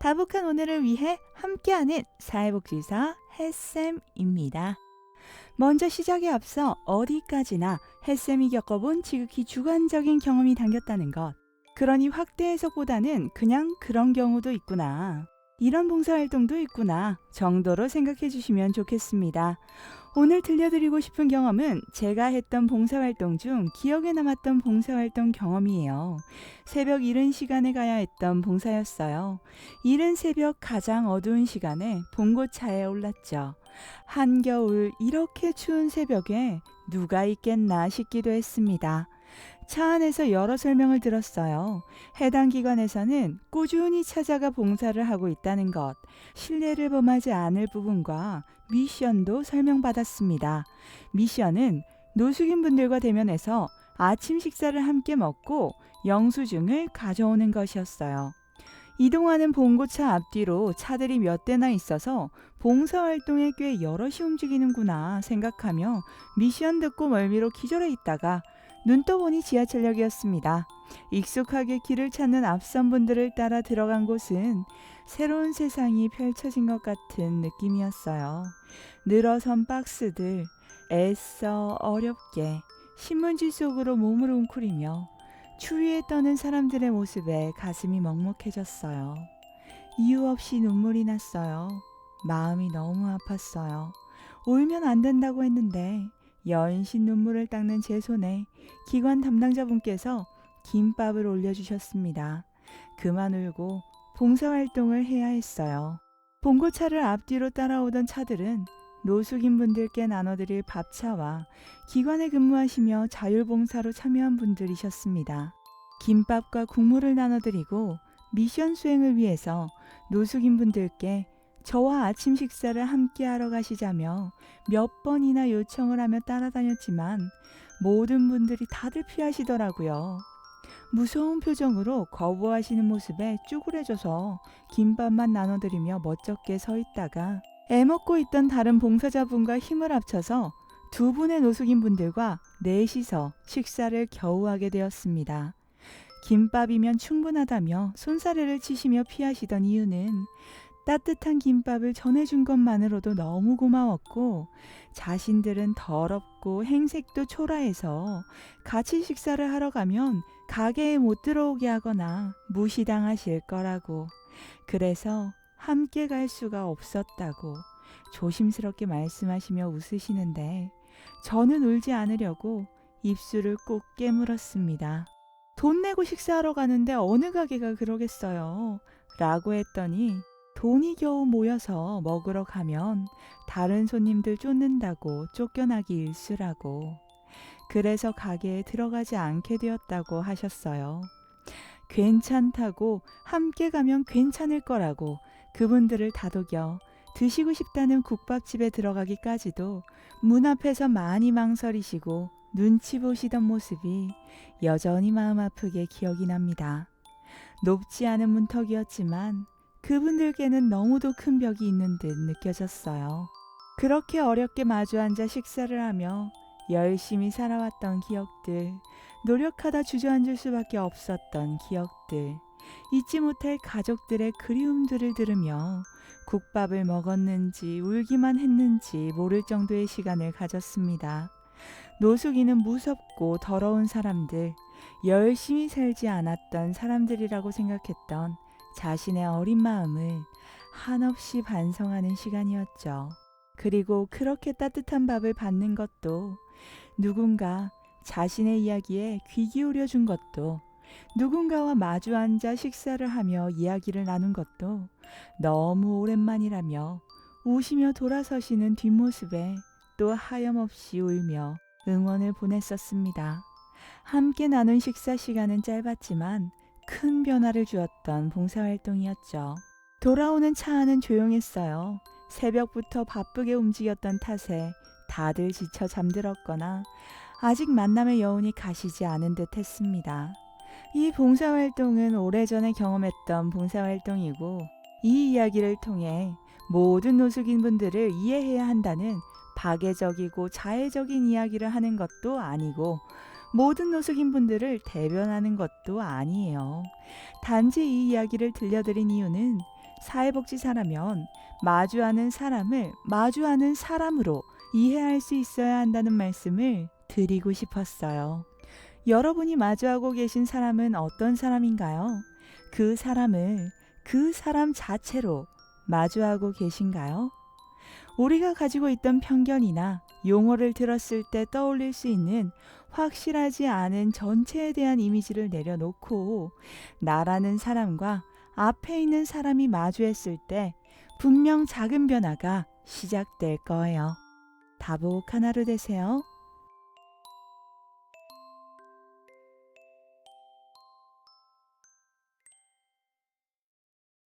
다복한 오늘을 위해 함께하는 사회복지사 햇쌤입니다. 먼저 시작에 앞서 어디까지나 햇쌤이 겪어본 지극히 주관적인 경험이 담겼다는 것. 그러니 확대 해석보다는 그냥 그런 경우도 있구나, 이런 봉사활동도 있구나 정도로 생각해 주시면 좋겠습니다. 오늘 들려드리고 싶은 경험은 제가 했던 봉사활동 중 기억에 남았던 봉사활동 경험이에요. 새벽 이른 시간에 가야 했던 봉사였어요. 이른 새벽 가장 어두운 시간에 봉고차에 올랐죠. 한겨울 이렇게 추운 새벽에 누가 있겠나 싶기도 했습니다. 차 안에서 여러 설명을 들었어요. 해당 기관에서는 꾸준히 찾아가 봉사를 하고 있다는 것, 신뢰를 범하지 않을 부분과 미션도 설명받았습니다. 미션은 노숙인분들과 대면해서 아침 식사를 함께 먹고 영수증을 가져오는 것이었어요. 이동하는 봉고차 앞뒤로 차들이 몇 대나 있어서 봉사활동에 꽤 여럿이 움직이는구나 생각하며 미션 듣고 멀미로 기절해 있다가 눈 떠보니 지하철역이었습니다. 익숙하게 길을 찾는 앞선 분들을 따라 들어간 곳은 새로운 세상이 펼쳐진 것 같은 느낌이었어요. 늘어선 박스들, 애써 어렵게 신문지 속으로 몸을 웅크리며 추위에 떠는 사람들의 모습에 가슴이 먹먹해졌어요. 이유 없이 눈물이 났어요. 마음이 너무 아팠어요. 울면 안 된다고 했는데 연신 눈물을 닦는 제 손에 기관 담당자분께서 김밥을 올려주셨습니다. 그만 울고 봉사활동을 해야 했어요. 봉고차를 앞뒤로 따라오던 차들은 노숙인분들께 나눠드릴 밥차와 기관에 근무하시며 자율봉사로 참여한 분들이셨습니다. 김밥과 국물을 나눠드리고 미션 수행을 위해서 노숙인분들께 저와 아침 식사를 함께 하러 가시자며 몇 번이나 요청을 하며 따라다녔지만 모든 분들이 다들 피하시더라고요. 무서운 표정으로 거부하시는 모습에 쭈그려져서 김밥만 나눠드리며 멋쩍게 서 있다가 애먹고 있던 다른 봉사자분과 힘을 합쳐서 두 분의 노숙인분들과 넷이서 식사를 겨우 하게 되었습니다. 김밥이면 충분하다며 손사래를 치시며 피하시던 이유는 따뜻한 김밥을 전해준 것만으로도 너무 고마웠고 자신들은 더럽고 행색도 초라해서 같이 식사를 하러 가면 가게에 못 들어오게 하거나 무시당하실 거라고, 그래서 함께 갈 수가 없었다고 조심스럽게 말씀하시며 웃으시는데 저는 울지 않으려고 입술을 꼭 깨물었습니다. 돈 내고 식사하러 가는데 어느 가게가 그러겠어요 라고 했더니 돈이 겨우 모여서 먹으러 가면 다른 손님들 쫓는다고 쫓겨나기 일쑤라고, 그래서 가게에 들어가지 않게 되었다고 하셨어요. 괜찮다고, 함께 가면 괜찮을 거라고 그분들을 다독여 드시고 싶다는 국밥집에 들어가기까지도 문 앞에서 많이 망설이시고 눈치 보시던 모습이 여전히 마음 아프게 기억이 납니다. 높지 않은 문턱이었지만 그분들께는 너무도 큰 벽이 있는 듯 느껴졌어요. 그렇게 어렵게 마주 앉아 식사를 하며 열심히 살아왔던 기억들, 노력하다 주저앉을 수밖에 없었던 기억들, 잊지 못할 가족들의 그리움들을 들으며 국밥을 먹었는지 울기만 했는지 모를 정도의 시간을 가졌습니다. 노숙인은 무섭고 더러운 사람들, 열심히 살지 않았던 사람들이라고 생각했던 자신의 어린 마음을 한없이 반성하는 시간이었죠. 그리고 그렇게 따뜻한 밥을 받는 것도, 누군가 자신의 이야기에 귀 기울여 준 것도, 누군가와 마주 앉아 식사를 하며 이야기를 나눈 것도 너무 오랜만이라며 우시며 돌아서시는 뒷모습에 또 하염없이 울며 응원을 보냈었습니다. 함께 나눈 식사 시간은 짧았지만 큰 변화를 주었던 봉사활동이었죠. 돌아오는 차 안은 조용했어요. 새벽부터 바쁘게 움직였던 탓에 다들 지쳐 잠들었거나 아직 만남의 여운이 가시지 않은 듯 했습니다. 이 봉사활동은 오래전에 경험했던 봉사활동이고 이 이야기를 통해 모든 노숙인분들을 이해해야 한다는 박애적이고 자애적인 이야기를 하는 것도 아니고 모든 노숙인분들을 대변하는 것도 아니에요. 단지 이 이야기를 들려드린 이유는 사회복지사라면 마주하는 사람을 마주하는 사람으로 이해할 수 있어야 한다는 말씀을 드리고 싶었어요. 여러분이 마주하고 계신 사람은 어떤 사람인가요? 그 사람을 그 사람 자체로 마주하고 계신가요? 우리가 가지고 있던 편견이나 용어를 들었을 때 떠올릴 수 있는 확실하지 않은 전체에 대한 이미지를 내려놓고 나라는 사람과 앞에 있는 사람이 마주했을 때 분명 작은 변화가 시작될 거예요. 다복한 하루 되세요.